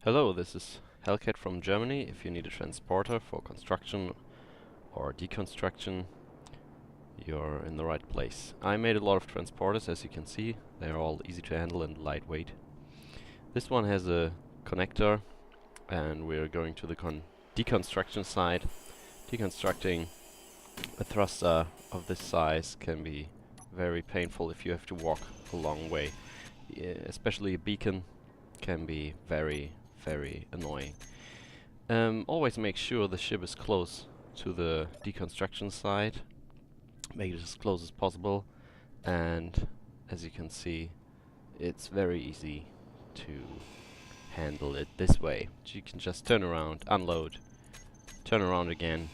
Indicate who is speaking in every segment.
Speaker 1: Hello, this is Hellcat from Germany. If you need a transporter for construction or deconstruction, you're in the right place. I made a lot of transporters, as you can see. They're all easy to handle and lightweight. This one has a connector, and we're going to the deconstruction side. Deconstructing a thruster of this size can be very painful if you have to walk a long way. Especially a beacon can be very annoying. Always make sure the ship is close to the deconstruction site. Make it as close as possible, and as you can see, it's very easy to handle it this way. You can just turn around, unload, turn around again.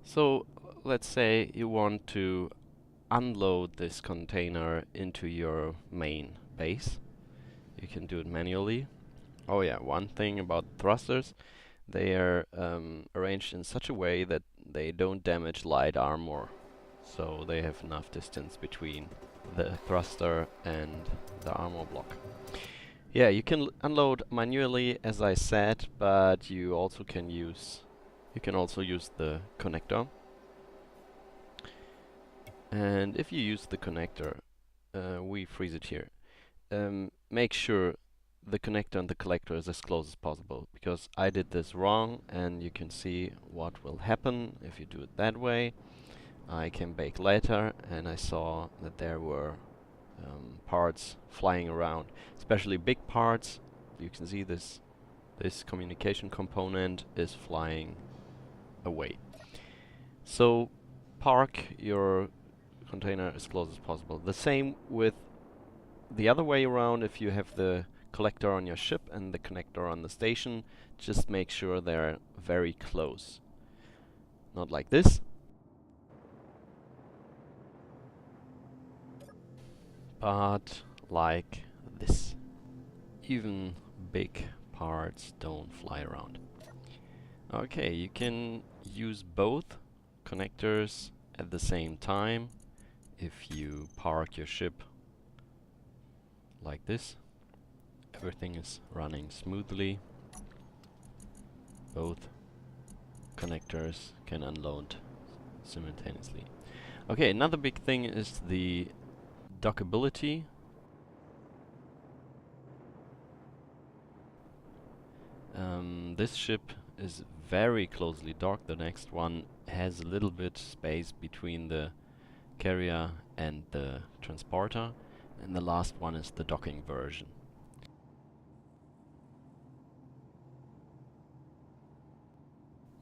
Speaker 1: So let's say you want to unload this container into your main base. You can do it manually. Oh yeah, one thing about thrusters, they are arranged in such a way that they don't damage light armor. So they have enough distance between the thruster and the armor block. Yeah, you can unload manually, as I said, but you also can use the connector. And if you use the connector, we freeze it here. Make sure the connector and the collector is as close as possible, because I did this wrong, and you can see what will happen if you do it that way. I came back later and I saw that there were parts flying around, especially big parts. You can see this communication component is flying away. So park your container as close as possible. The same with the other way around. If you have the collector on your ship and the connector on the station, just make sure they're very close. Not like this, but like this. Even big parts don't fly around. Okay, you can use both connectors at the same time if you park your ship like this. Everything is running smoothly. Both connectors can unload simultaneously. Okay, another big thing is the dockability. This ship is very closely docked. The next one has a little bit space between the carrier and the transporter, and the last one is the docking version.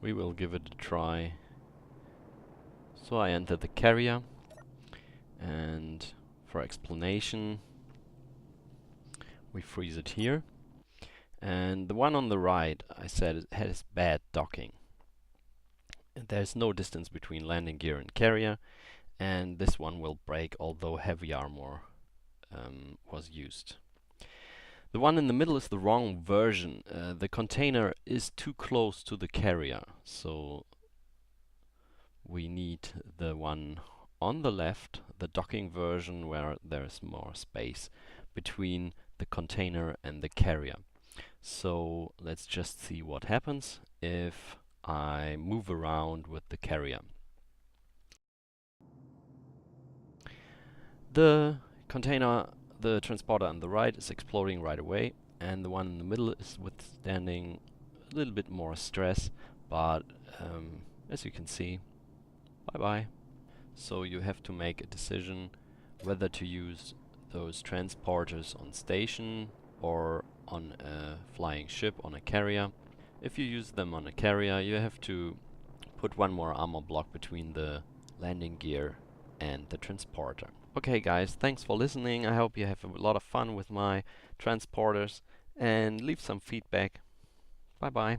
Speaker 1: We will give it a try. So I enter the carrier, and for explanation we freeze it here. And the one on the right, I said, it has bad docking. There's no distance between landing gear and carrier, and this one will break although heavy armor was used. The one in the middle is the wrong version. The container is too close to the carrier, so we need the one on the left, the docking version, where there's more space between the container and the carrier. So let's just see what happens if I move around with the carrier. The container, the transporter on the right is exploding right away, and the one in the middle is withstanding a little bit more stress, but as you can see, bye-bye. So you have to make a decision whether to use those transporters on station or on a flying ship, on a carrier. If you use them on a carrier, you have to put one more armor block between the landing gear and the transporter. Okay guys, thanks for listening. I hope you have a lot of fun with my transporters, and leave some feedback. Bye bye.